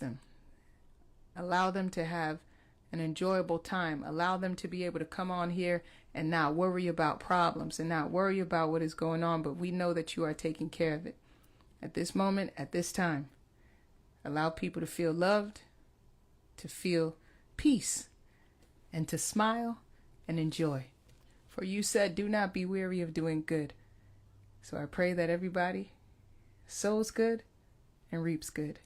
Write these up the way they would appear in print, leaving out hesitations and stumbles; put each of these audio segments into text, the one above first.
them. Allow them to have an enjoyable time. Allow them to be able to come on here and not worry about problems and not worry about what is going on, but we know that you are taking care of it. At this moment, at this time, allow people to feel loved, to feel peace, and to smile and enjoy. For you said, do not be weary of doing good. So I pray that everybody sows good and reaps good,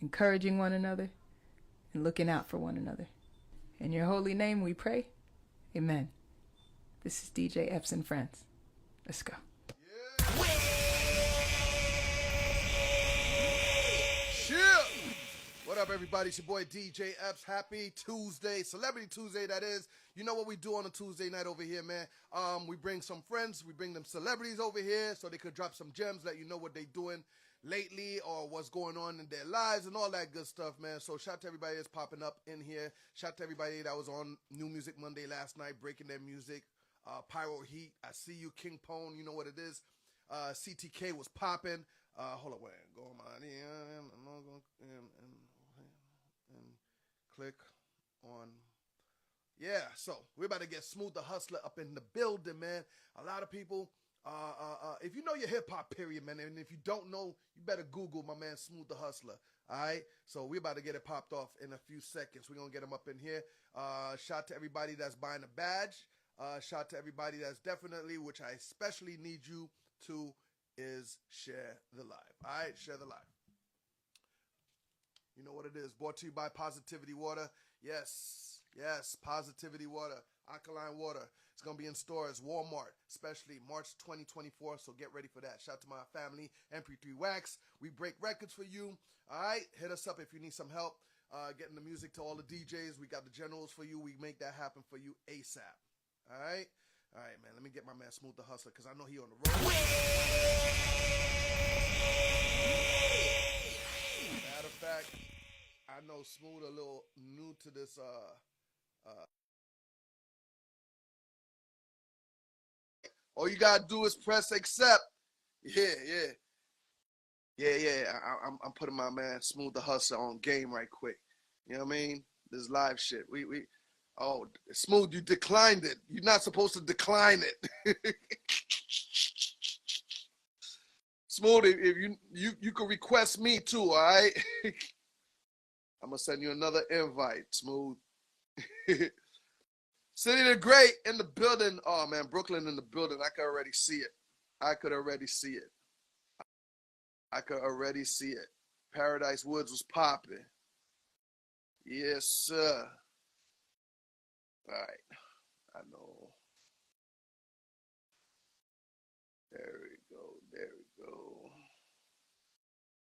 encouraging one another and looking out for one another. In your holy name we pray. Amen. This is DJ Epps and Friends. Let's go. What up, everybody? It's your boy DJ Epps. Happy Tuesday, Celebrity Tuesday, that is. You know what we do on a Tuesday night over here, man. We bring some friends, we bring them celebrities over here so they could drop some gems, let you know what they doing lately or what's going on in their lives and all that good stuff, man. So shout out to everybody that's popping up in here. Shout out to everybody that was on New Music Monday last night, breaking their music. Pyro Heat, I see you, King Pone, you know what it is. CTK was popping. Hold on, wait, go on my and click on. Yeah, so we're about to get Smooth the Hustler up in the building, man. A lot of people, if you know your hip hop period, man, and if you don't know, you better Google my man Smooth the Hustler. All right, so we're about to get it popped off in a few seconds. We're gonna get him up in here. Shout to everybody that's buying a badge. Shout to everybody that's definitely, which I especially need you to, is share the live. All right, share the live. You know what it is. Brought to you by Positivity Water. Yes, Positivity Water, alkaline water. It's going to be in stores, Walmart, especially March 2024, so get ready for that. Shout out to my family, MP3 Wax. We break records for you. All right, hit us up if you need some help getting the music to all the DJs. We got the generals for you. We make that happen for you ASAP. All right, man, let me get my man Smooth the Hustler because I know he on the road. Matter of fact, I know Smooth a little new to this all you gotta do is press accept. Yeah. I'm putting my man Smooth the Hustler on game right quick. You know what I mean? This live shit. Oh, Smooth, you declined it. You're not supposed to decline it. Smooth, if you can request me too, all right? I'm gonna send you another invite, Smooth. City the Great in the building. Oh man, Brooklyn in the building. I could already see it. I could already see it. Paradise Woods was popping. Yes, sir. All right. I know. There we go.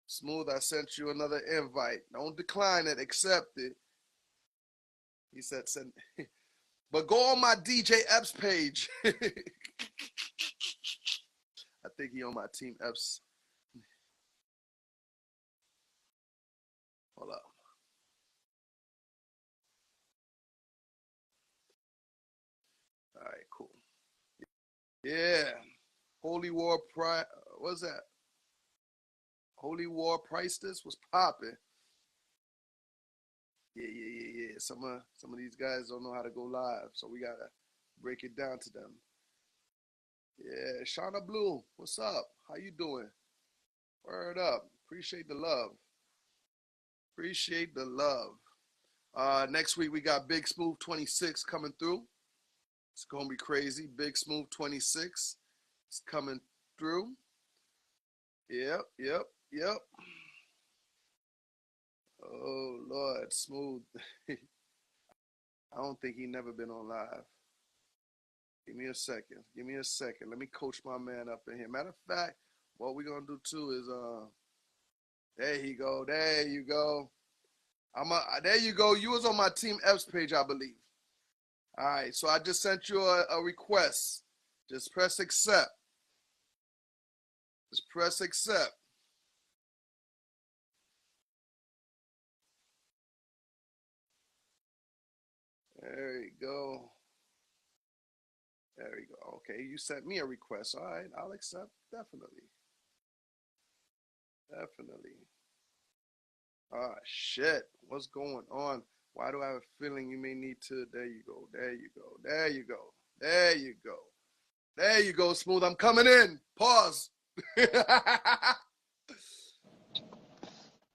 Smooth, I sent you another invite. Don't decline it. Accept it. He said send. But go on my DJ Epps page. I think he on my team Epps. Hold up. All right, cool. Yeah. Holy War what's that? Holy War Priestess was popping. Yeah. Some of these guys don't know how to go live, so we gotta break it down to them. Yeah, Shauna Blue, what's up? How you doing? Word up. Appreciate the love. Next week we got Big Smooth 26 coming through. It's gonna be crazy. Big Smooth 26 is coming through. Yep. Oh Lord, Smooth. I don't think he never been on live. Give me a second. Let me coach my man up in here. Matter of fact, what we're gonna do too is there you go. There you go. You was on my Team Epps page, I believe. All right, so I just sent you a request. Just press accept. There you go. Okay, you sent me a request. All right, I'll accept. Definitely. Ah, shit. What's going on? Why do I have a feeling you may need to? There you go. There you go. There you go. There you go. There you go, Smooth. I'm coming in. Pause.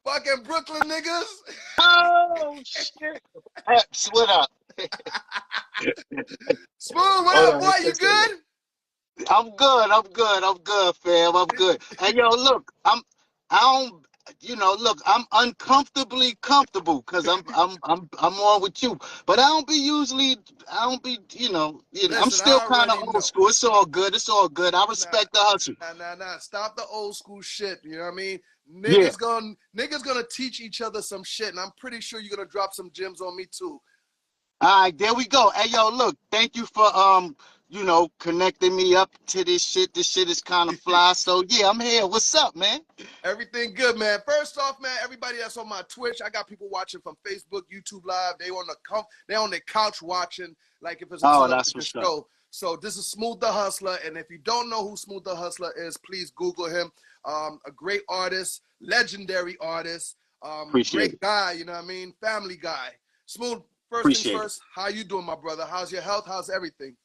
Fucking Brooklyn niggas. Oh shit! Epps, what up? Smooth, what Hold up, on, boy? let's You just say that. good? I'm good. I'm good, fam. I'm good. And yo, look, I don't, look, I'm uncomfortably comfortable because I'm on with you. But I don't be, I'm Listen, still I kind of already old know. school. It's all good. It's all good. I Nah, respect the hustle. nah. Stop the old school shit. You know what I mean? Yeah. Niggas gonna teach each other some shit, and I'm pretty sure you're gonna drop some gems on me too. All right, there we go. Hey, yo, look, thank you for connecting me up to this shit. This shit is kind of fly. So yeah, I'm here. What's up, man? Everything good, man. First off, man, everybody that's on my Twitch, I got people watching from Facebook, YouTube Live. They on their couch watching like if it's a Oh, that's television what's up. show. So this is Smooth the Hustler, and if you don't know who Smooth the Hustler is, please Google him. A great artist, legendary artist, Appreciate great it. guy. You know what I mean? Family guy. Smooth. First things Appreciate it. first. How you doing, my brother? How's your health? How's everything?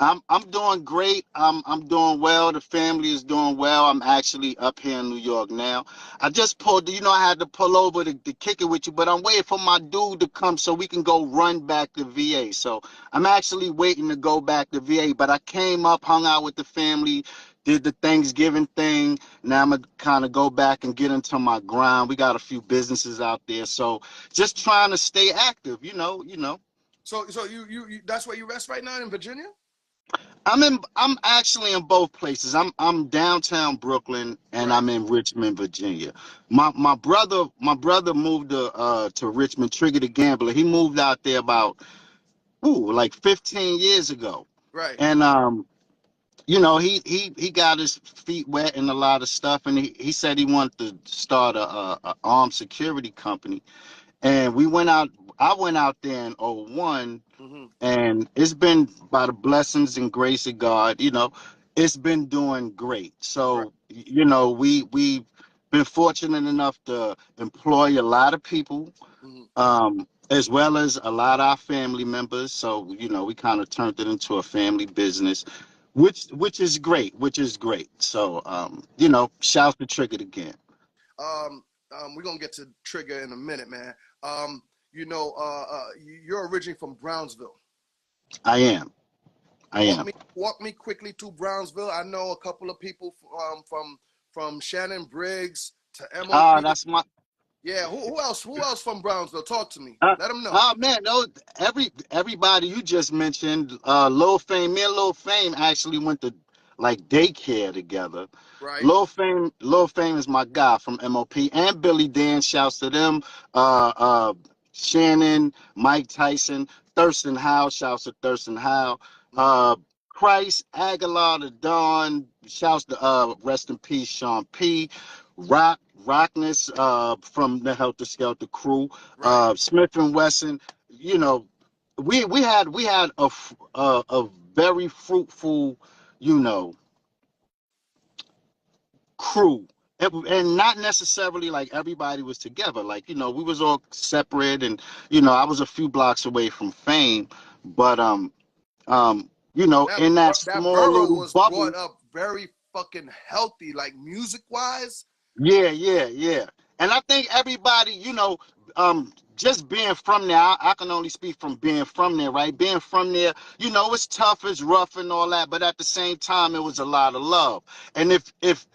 I'm doing great. I'm doing well. The family is doing well. I'm actually up here in New York now. I just pulled, I had to pull over to kick it with you, but I'm waiting for my dude to come so we can go run back to VA. So I'm actually waiting to go back to VA. But I came up, hung out with the family, did the Thanksgiving thing. Now I'm gonna kind of go back and get into my grind. We got a few businesses out there, so just trying to stay active. So you that's where you rest right now in Virginia? I'm actually in both places. I'm downtown Brooklyn and Right. I'm in Richmond, Virginia. My brother moved to Richmond, Trigger the Gambler. He moved out there about like 15 years ago. Right. And he got his feet wet in a lot of stuff, and he said he wanted to start a armed security company. And I went out there in '01, Mm-hmm. and it's been by the blessings and grace of God, it's been doing great. Right. So, we've been fortunate enough to employ a lot of people, Mm-hmm. as well as a lot of our family members. So, we kind of turned it into a family business, which is great, So, shout to Trigger again. Um, we're gonna get to Trigger in a minute, man. Um, you're originally from Brownsville. I am. I Walk am. me walk me quickly to Brownsville. I know a couple of people from Shannon Briggs to MOP. That's my Yeah, who else from Brownsville? Talk to me. Uh, Let them know. oh man, no, everybody you just mentioned, me and Lil Fame actually went to like daycare together. Right. Lil Fame is my guy from MOP, and Billy Dan. Shouts to them. Uh, uh, Shannon, Mike Tyson, Thurston Howe. Shouts to Thurston Howe. Mm-hmm. Uh, Christ Aguilar the Dawn. Shouts to rest in peace, Sean P. Rockness from the Helter Skelter crew, Right. Smith and Wesson. You know, we had a very fruitful, you know, crew. And not necessarily like everybody was together. Like, we was all separate, and I was a few blocks away from Fame, but That in that that small borough little was bubble. brought up very fucking healthy, like music wise. Yeah. And I think everybody, just being from there, I can only speak from being from there, right? Being from there, it's tough, it's rough and all that, but at the same time, it was a lot of love. And if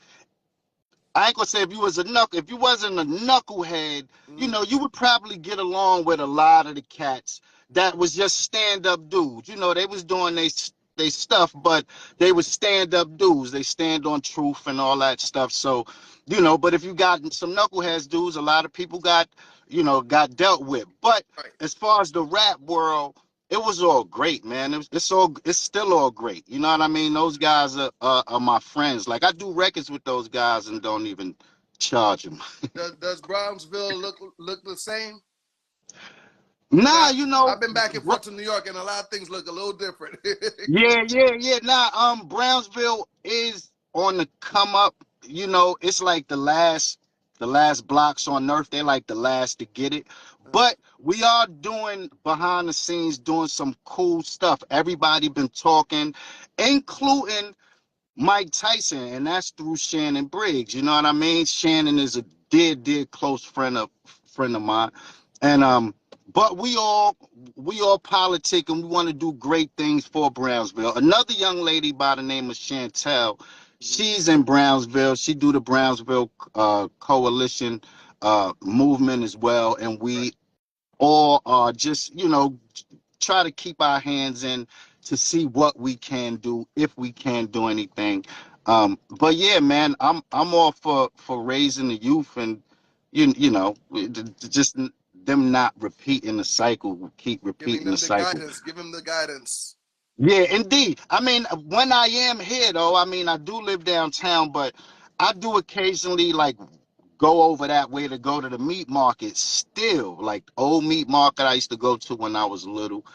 I ain't gonna say if you wasn't a knucklehead, Mm-hmm. you would probably get along with a lot of the cats that was just stand up dudes. They was doing they stuff, but they was stand up dudes. They stand on truth and all that stuff. So, but if you got some knuckleheads dudes, a lot of people got dealt with. But Right. as far as the rap world, it was all great, man. It's still all great. You know what I mean? Those guys are my friends. Like I do records with those guys and don't even charge them. Does Brownsville look the same? Cause Nah, I've been back and forth to New York, and a lot of things look a little different. yeah. Nah, Brownsville is on the come up. It's like the the last blocks on earth. They're like the last to get it. But we are doing behind the scenes, doing some cool stuff. Everybody been talking, including Mike Tyson, and that's through Shannon Briggs. You know what I mean? Shannon is a dear close friend of mine, and but we all politic, and we want to do great things for Brownsville. Another young lady by the name of Chantel, she's in Brownsville. She do the Brownsville Coalition movement as well, and Right. we all are just try to keep our hands in to see what we can do, if we can do anything. But yeah, man, I'm all for raising the youth, and just them not repeating the cycle, keep Giving repeating the them the cycle. guidance. Give them the guidance. Yeah, indeed. I mean, when I am here though, I mean, I do live downtown, but I do occasionally like go over that way to go to the meat market still, like old meat market I used to go to when I was little.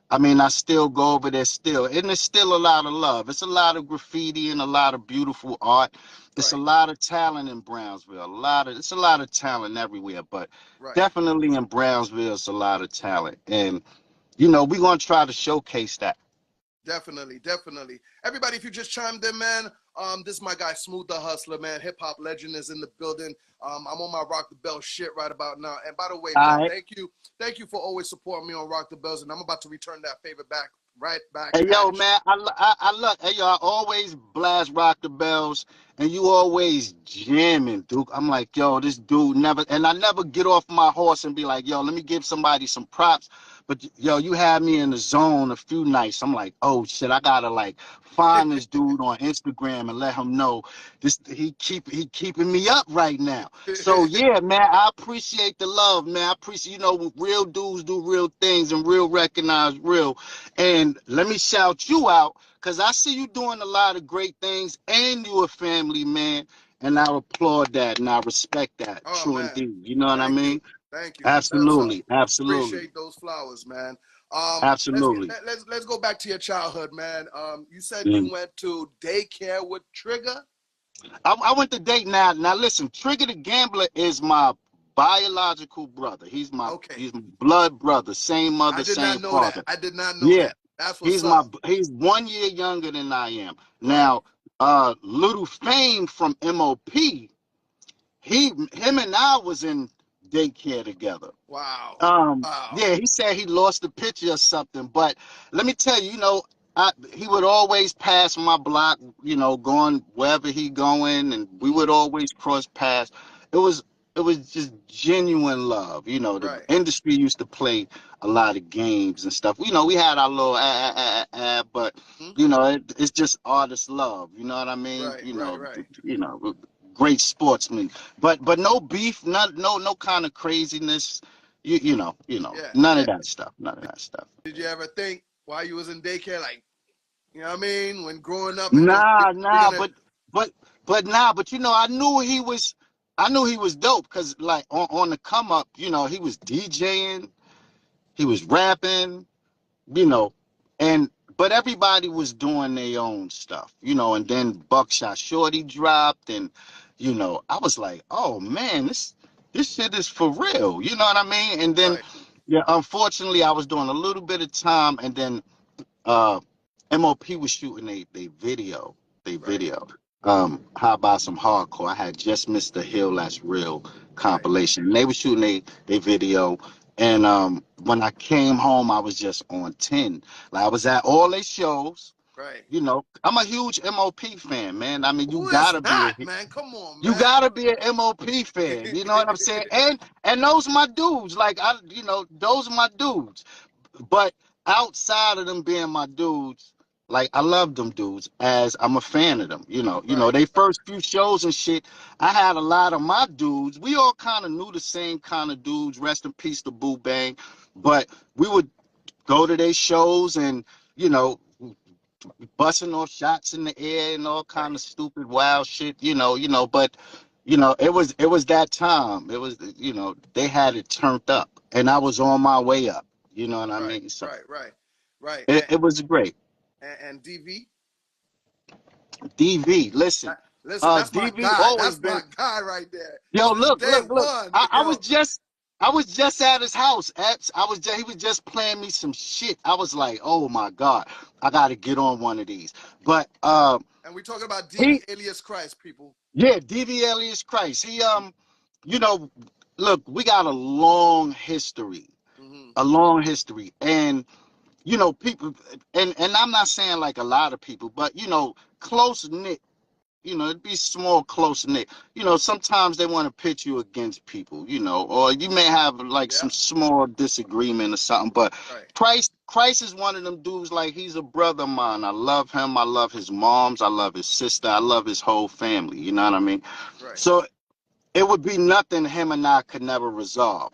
I mean, I still go over there still, and it's still a lot of love. It's a lot of graffiti and a lot of beautiful art. It's a Right. lot of talent in Brownsville. It's a lot of talent everywhere, but Right. definitely in Brownsville, it's a lot of talent, and we're gonna try to showcase that. Definitely, definitely. Everybody, if you just chimed in, man, this is my guy Smooth the Hustler, man. Hip hop legend is in the building. I'm on my Rock the Bell shit right about now. And by the way, man, All right. thank you for always supporting me on Rock the Bells, and I'm about to return that favor back, right back Hey yo, at you. man, I look. Hey yo, I always blast Rock the Bells, and you always jamming, Duke. I'm like, yo, this dude never, and I never get off my horse and be like, yo, let me give somebody some props. But yo, you had me in the zone a few nights. I'm like, oh shit, I gotta like find this dude on Instagram and let him know this. He keeping me up right now. So yeah, man, I appreciate the love, man. I appreciate real dudes do real things and real recognize real. And let me shout you out, because I see you doing a lot of great things, and you a family man. And I applaud that and I respect that. Oh True man, indeed. You know what I thank you, mean? thank you. Absolutely. Absolutely. Appreciate those flowers, man. Absolutely. Let's go back to your childhood, man. You said you Mm. went to daycare with Trigger. I went to date now. Now listen, Trigger the Gambler is my biological brother. Okay, He's my blood brother. Same I mother, did not same know that. father. I did not know Yeah. that. That's what's up. He's 1 year younger than I am. Right. Now, Little Fame from MOP, him and I was in daycare together. Wow. Wow. Yeah, he said he lost a picture or something, but let me tell you, he would always pass my block, going wherever he going, and we would always cross paths. It was it was just genuine love. The Right. industry used to play a lot of games and stuff. We had our little but Hmm? it's just artist love. You know what I mean? Right. Right. Right. Great sportsmen, but no beef, no kind of craziness. Yeah. None Yeah. of that stuff. None of that stuff. Did you ever think while you was in daycare, like, you know what I mean, when growing up and just you're Nah, gonna but but I knew he was dope because like on the come up, he was DJing, he was rapping, you know, and but everybody was doing their own stuff, and then Buckshot Shorty dropped, and I was like, oh man, this shit is for real, you know what I mean? And then right. yeah, unfortunately, I was doing a little bit of time, and then uh, MOP was shooting they Right. video. How about some hardcore? I had just missed the Hill That's Real Right. compilation. And they were shooting they video. And when I came home, I was just on 10. Like I was at all their shows. Right. I'm a huge MOP fan, man. I mean, Who is not, man? Come on, you man. gotta be an MOP fan. You know what I'm saying? And those are my dudes. Like those are my dudes. But outside of them being my dudes, like I love them dudes as I'm a fan of them. Right. They first few shows and shit, I had a lot of my dudes. We all kind of knew the same kind of dudes. Rest in peace to Boo Bang. But we would go to their shows and, you know, busting off shots in the air and all Right. kind of stupid wild shit, but it was that time. It was they had it turned up and I was on my way up. You know what I Right. mean? So Right. Right. Right. it was great. And DV. DV, listen. Listen, that's my DV guy. always That's my been. guy right there. Yo, Since day look. one, I yo. was just. I was just at his house. Epps. He was just playing me some shit. I was like, oh my God, I gotta get on one of these. But And we talking about DV he, alias Christ, people. yeah, DV alias Christ. You know, look, we got Hmm. a long history, and people, and I'm not saying like a lot of people, but close knit. It'd be small, close knit. Sometimes they want to pit you against people, or you may have like Yeah. some small disagreement or something. But Right. Christ is one of them dudes. Like, he's a brother of mine. I love him. I love his moms. I love his sister. I love his whole family. You know what I mean? Right. So it would be nothing him and I could never resolve.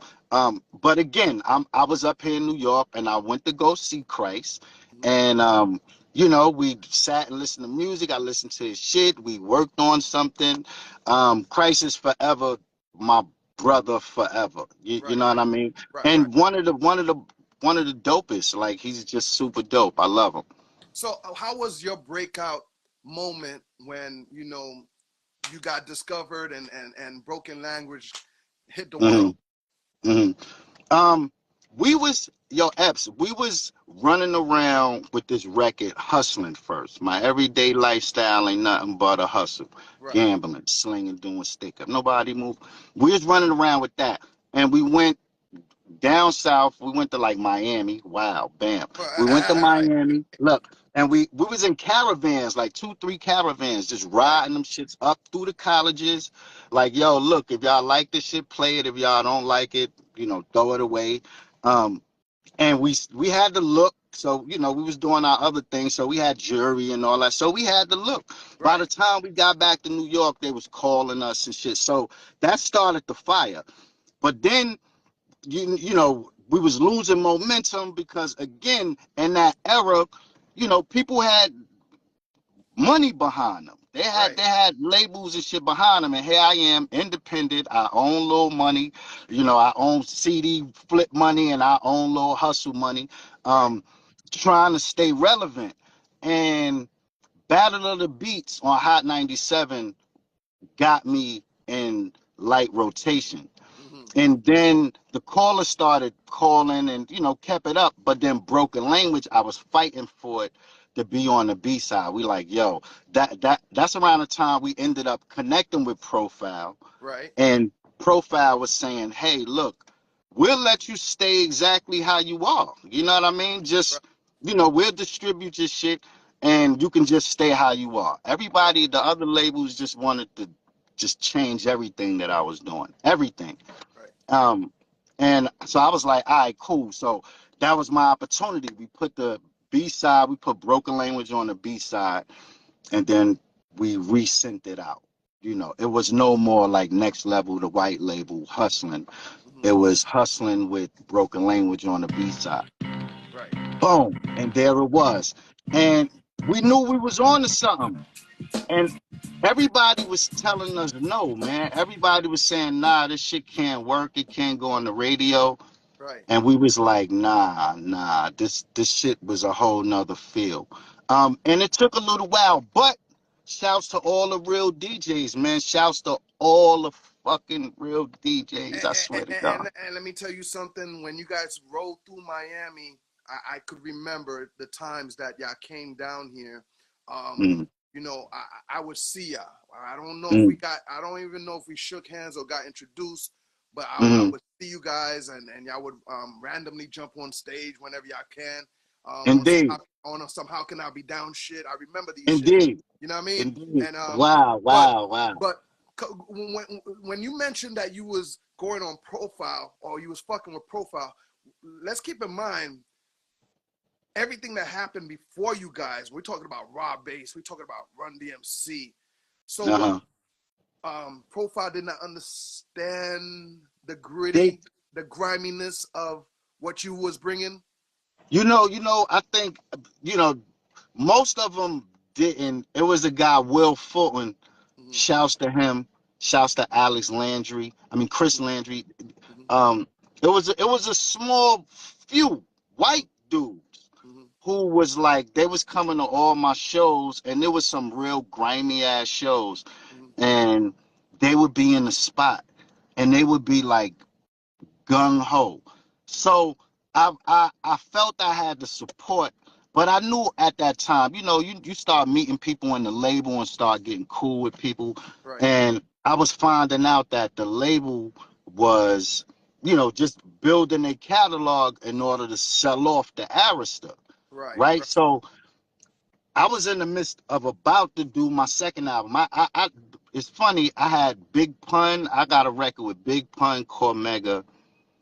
But again, I was up here in New York, and I went to go see Christ, Hmm. and we sat and listened to music. I listened to his shit. We worked on something. Christ is forever my brother forever. You Right. know what I mean? Right. Right. And one of the dopest. Like, he's just super dope. I love him. So, how was your breakout moment when you got discovered and broken language hit the world? Hmm. Hmm. Um, Epps, we was running around with this record, hustling first. My everyday lifestyle ain't nothing but a hustle, Right. gambling, slinging, doing stick up. Nobody move. We was running around with that, and we went down south. We went to like Miami. Wow, bam. We went to Right. Miami. Look, and we was in caravans, like 2, 3 caravans, just Right. riding them shits up through the colleges. Like, yo, look, if y'all like this shit, play it. If y'all don't like it, throw it away. Um, and we had to look. So, we was doing our other things. So we had jury and all that. So we had to look. By Right. the time we got back to New York, they was calling us and shit. So that started the fire. But then we was losing momentum because, again, in that era, people had money behind them. Right. They had labels and shit behind them, and here I am, independent. I own little money, I own CD flip money, and I own little hustle money, Right. trying to stay relevant. And Battle of the Beats on Hot 97 got me in light rotation. Hmm. And then the caller started calling and, kept it up. But then Broken Language, I was fighting for it to be on the B side. We like, yo, that's around the time we ended up connecting with Profile. Right. And Profile was saying, hey, look, we'll let you stay exactly how you are. You know what I mean? Right. Just, we'll distribute your shit, and you can just stay how you are. Right. Everybody, the other labels just wanted to just change everything that I was doing. Everything. Right. Um, and so I was like, all right, cool. So that was my opportunity. We put the B side, we put Broken Language on the B side, and then we resent it out. It was no more like Next Level, the white label, hustling. It Hmm. was hustling with Broken Language on the B side. Right. Boom. And there it was. And we knew we was on to something. And everybody was telling us no, man. Everybody was saying, nah, this shit can't work. It can't go on the radio. Right. And we was like, nah, this shit was a whole nother feel. And it took a little while, but shouts to all the real DJs, man. Shouts to all the fucking real DJs, I swear to God. And let me tell you something. When you guys rode through Miami, I could remember the times that y'all came down here. Um, Mm, I would see y'all. I don't know if we mm, got. I don't even know if we shook hands or got introduced. But I mm. would see you guys, and y'all would randomly jump on stage whenever y'all can. Indeed, On some how can I be down shit. I remember these shit. indeed, You know what I mean? indeed. And Wow, but wow, wow. but when you mentioned that you was going on Profile or you was fucking with Profile, let's keep in mind everything that happened before you guys. We're talking about Raw Bass. We're talking about Run DMC. So what? Uh-huh. Profile did not understand the They, gritty, the griminess of what you was bringing. I think, you know, most of them didn't. It was a guy, Will Fulton. Mm-hmm, Shouts to him. Shouts to Alex Landry. I mean, Chris Landry. mm-hmm, It was a small few white dudes who was like, they was coming to all my shows, and there was some real grimy ass shows, Mhm. and they would be in the spot, and they would be like gung ho. So I felt I had the support, but I knew at that time, you start meeting people in the label and start getting cool with people, Right. and I was finding out that the label was, just building a catalog in order to sell off the Arista, Right. right? So I was in the midst of about to do my second album. It's funny. I had Big Pun. I got a record with Big Pun, Cormega,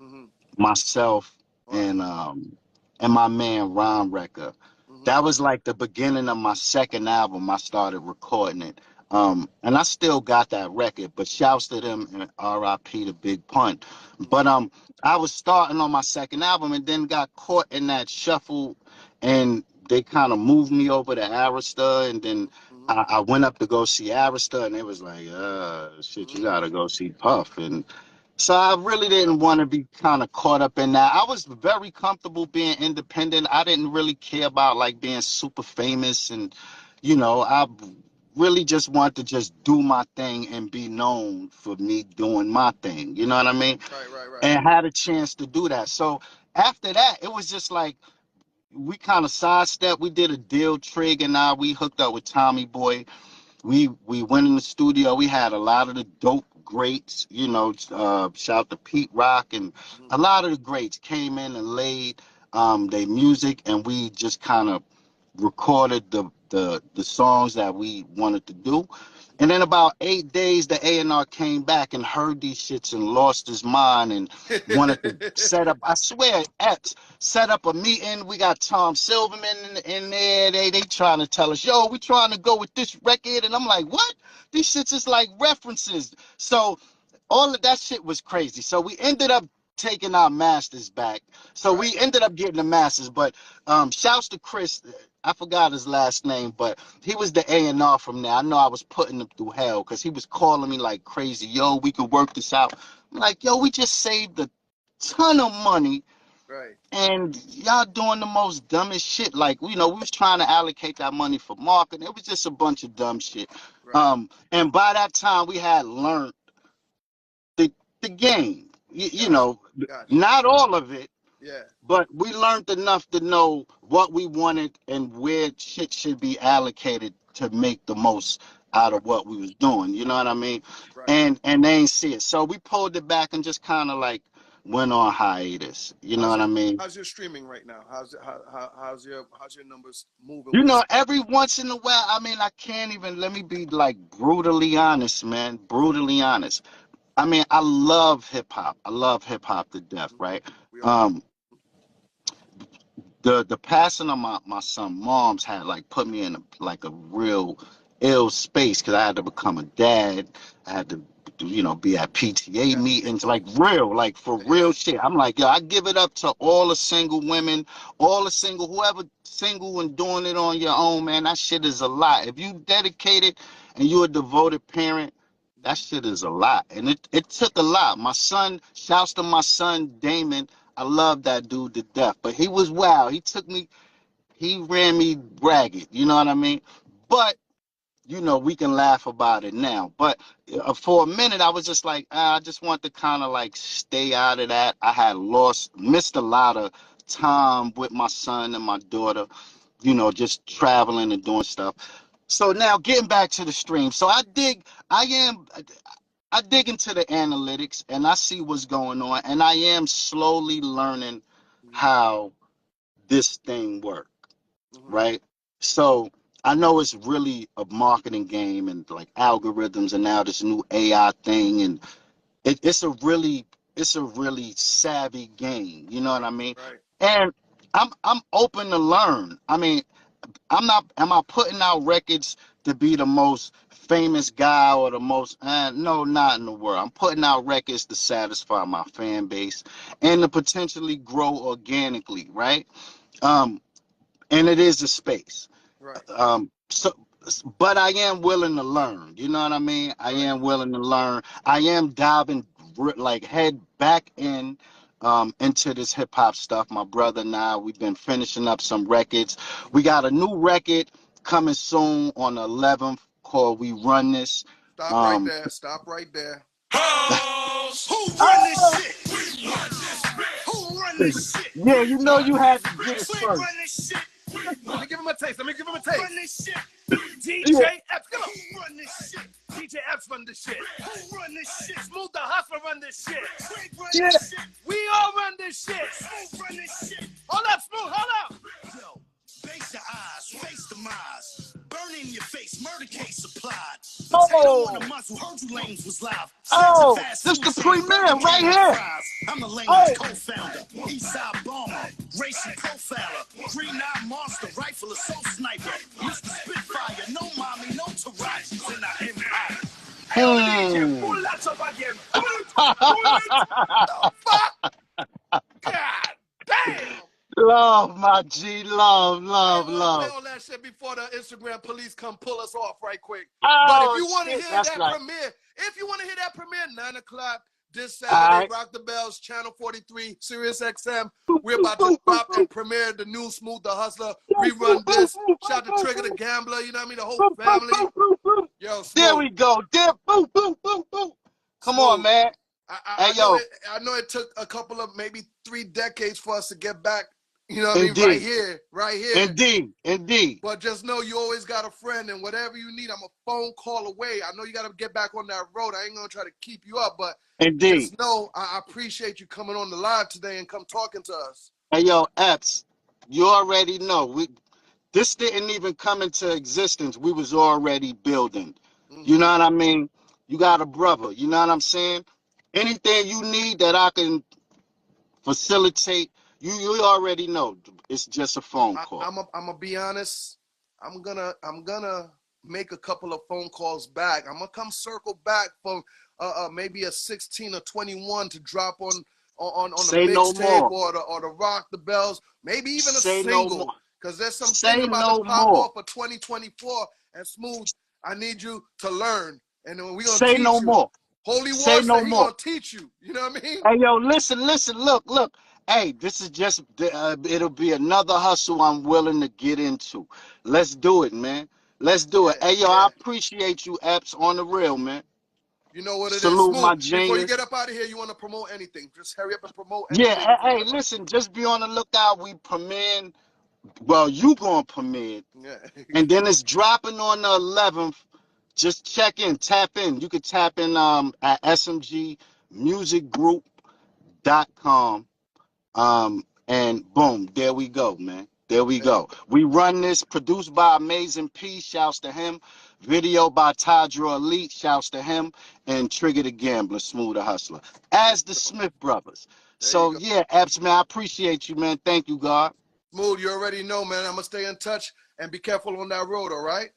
Mhm. myself, Right. and my man Ron Wrecker. Mhm. That was like the beginning of my second album. I started recording it. And I still got that record, but shouts to them and RIP to Big Pun. Mhm. But I was starting on my second album and then got caught in that shuffle, and they kind of moved me over to Arista, and then Mhm. I went up to go see Arista, and it was like, shit, you Mhm. gotta go see Puff. And so I really Right. didn't want to be kind of caught up in that. I was very comfortable being independent. I didn't really care about like being super famous, and I really just wanted to just do my thing and be known for me doing my thing. You know what I mean? Right. Right. Right. And had a chance to do that. So after that, it was just like we kind of sidestepped. We did a deal, Trig and I. We hooked up with Tommy Boy. We went in the studio. We had a lot of the dope greats, shout to Pete Rock, and Mhm. a lot of the greats came in and laid their music, and we just kind of recorded the songs that we wanted to do. And then about 8 days, the A&R came back and heard these shits and lost his mind and wanted to set up. I swear, Epps set up a meeting. We got Tom Silverman in there. They trying to tell us, yo, we trying to go with this record, and I'm like, what? These shits is like references. So all of that shit was crazy. So we ended up taking our masters back. So Right. we ended up getting the masters. But shouts to Chris. I forgot his last name, but he was the A&R from there. I know I was putting him through hell because he was calling me like crazy. Yo, we could work this out. I'm like, yo, we just saved a ton of money, Right. and y'all doing the most dumbest shit. Like, we was trying to allocate that money for marketing. It was just a bunch of dumb shit. Right. And by that time, we had learned the the game. Gotcha. Gotcha. Not all of it, Yeah. but we learned enough to know what we wanted and where shit should be allocated to make the most out Right. of what we was doing. You know what I mean? Right. And they ain't see it. So we pulled it back and just kind of like went on hiatus. You know How's what your I mean? How's your streaming right now? How's your numbers moving with the? Every once in a while, I mean, I can't even, let me be like brutally honest, man. Brutally honest. I mean, I love hip hop. I love hip hop to death, Mhm. right? We all do. Um, the passing of my son mom's had like put me in like a real ill space because I had to become a dad. I had to be at PTA Yeah. meetings, like real, like for Yeah. real shit. I'm like, yo, I give it up to all the single women, all the single, whoever single and doing it on your own, man. That shit is a lot. If you dedicated and you're a devoted parent, that shit is a lot. And it took a lot. My son, shouts to my son Damon. I love that dude to death, but he was wild. He ran me ragged. You know what I mean? But we can laugh about it now. But for a minute, I was just like, I just want to kind of like stay out of that. I had missed a lot of time with my son and my daughter, just traveling and doing stuff. So now getting back to the stream. So I dig into the analytics and I see what's going on, and I am slowly learning Mhm. how this thing works, Mhm. right? So I know it's really a marketing game and like algorithms and now this new AI thing, and it's a really savvy game. You know what Right. I mean? Right. And I'm open to learn. I mean, am I putting out records to be the most famous guy or the most no, not in the world. I'm putting out records to satisfy my fan base and to potentially grow organically, right? Um and it is a space. Right. So but I am willing to learn. You know what I mean? I Right. am willing to learn. I am diving like head back in into this hip hop stuff. My brother and I, we've been finishing up some records. We got a new record coming soon on the 11th called "We Run This." Stop right there. Stop right there. Who run this shit? Who run this shit? Yeah, you know you had to get it Run first. this shit. Let me give him a taste. Let me give him a taste. Run this shit. DJ Epps, come on. Who run this shit? DJ Epps run this shit. Who run this shit? Smooth the Hustler run this shit. Straight run Yeah. this shit. We all run this shit. Smooth run this shit. Hold up, Smooth, hold up. Yo, face your eyes, face the miles. Burn in your face, murder case applied. Potato on the muzzle, heard you lanes was live. Oh, Fast this the food premiere chain, right here. fries. I'm the lane's Oh. co-founder, Eastside bomber, racing profiler, green eye monster, rifle assault sniper, Mr. Spitfire, no mommy, no Tarachis in our empire. Pull that up again. Pull it. Fuck. God damn. Love, my G, love. I want to play all that shit before the Instagram police come pull us off right quick. Oh, But if you want to shit, hear that's that right. premiere, 9 o'clock this All Saturday, right. Rock the Bells, Channel 43, Sirius XM. We're about to drop and premiere the new Smooth the Hustler. Rerun this. Shout to Trigger the Gambler, you know what I mean? The whole family. Yo, Smooth. There we go. There, boom, boom, boom, boom. Come on, Smooth. man. I Hey, yo. know it took a couple of maybe 3 decades for us to get back. You know what I mean? Indeed. Right here. Indeed. But just know you always got a friend, and whatever you need, I'm a phone call away. I know you got to get back on that road. I ain't going to try to keep you up, but Indeed. just know I appreciate you coming on the live today and come talking to us. Hey, yo, Epps, you already know. This didn't even come into existence. We was already building. You know what I mean? You got a brother. You know what I'm saying? Anything you need that I can facilitate, you already know. It's just a phone call. I'm gonna be honest. I'm gonna make a couple of phone calls back. I'm gonna come circle back for maybe a 16 or 21 to drop on Say the no mixtape more. or the Rock the Bells, maybe even a Say no single. more. Because there's some Say thing about no to pop more. off for 2024. And Smooth, I need you to learn. And then we're gonna Say teach no you. more. Holy Say War no said he more. gonna teach you. You know what I mean? Hey, yo, listen, look. Hey, this is just, it'll be another hustle I'm willing to get into. Let's do it, man. Let's do it. Hey, yo, I appreciate you, Epps, on the real, man. You know what it is. Salute Smooth. my Before you genius. get up out of here, you want to promote anything? Just hurry up and promote Yeah, anything. hey, listen, just be on the lookout. We premiering, well, you gonna premiere, Yeah. and then it's dropping on the 11th. Just check in, tap in. You can tap in at smgmusicgroup.com. And boom, there we go, man. There we go. We run this, produced by Amazing P, shouts to him. Video by Tadra Elite, shouts to him. And Trigger the Gambler, Smooth the Hustler. As the Smith Brothers. So, yeah, Epps, man, I appreciate you, man. Thank you, God. Smooth, you already know, man. I'm going to stay in touch and be careful on that road, all right?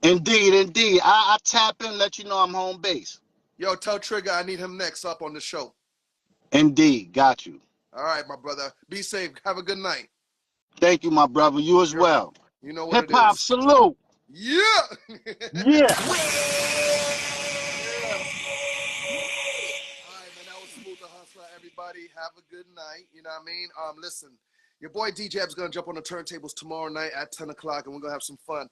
Indeed. I tap in, let you know I'm home base. Yo, tell Trigger I need him next up on the show. Indeed. Got you. All right, my brother. Be safe. Have a good night. Thank you, my brother. You as well. You know what Hip-hop it is. salute. Yeah. Yeah. All right, man. That was Smooth the Hustler. Everybody, have a good night. You know what I mean? Listen, your boy DJ Epps gonna jump on the turntables tomorrow night at 10 o'clock, and we're gonna have some fun.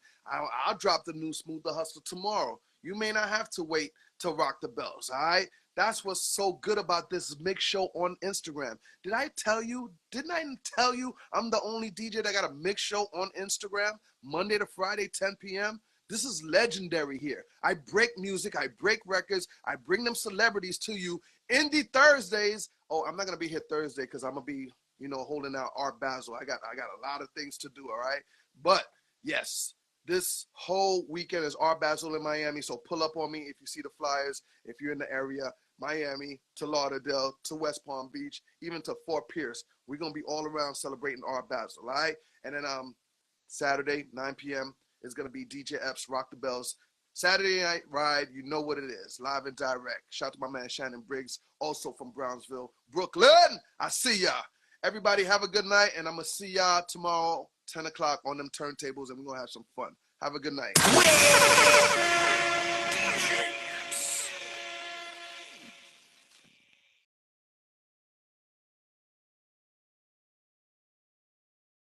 I'll drop the new Smooth the Hustler tomorrow. You may not have to wait to Rock the Bells. All right. That's what's so good about this mix show on Instagram. Didn't I tell you I'm the only DJ that got a mix show on Instagram Monday to Friday, 10 p.m.? This is legendary here. I break music, I break records, I bring them celebrities to you. Indie Thursdays. Oh, I'm not gonna be here Thursday because I'm gonna be, holding out Art Basel. I got a lot of things to do, all right? But yes, this whole weekend is Art Basel in Miami, so pull up on me if you see the flyers, if you're in the area. Miami to Lauderdale to West Palm Beach, even to Fort Pierce. We're going to be all around celebrating Art Basel, all right? And then Saturday, 9 p.m. is going to be DJ Epps, Rock the Bells. Saturday Night Ride, you know what it is, live and direct. Shout out to my man Shannon Briggs, also from Brownsville, Brooklyn. I see y'all. Everybody have a good night, and I'm going to see y'all tomorrow, 10 o'clock on them turntables, and we're going to have some fun. Have a good night.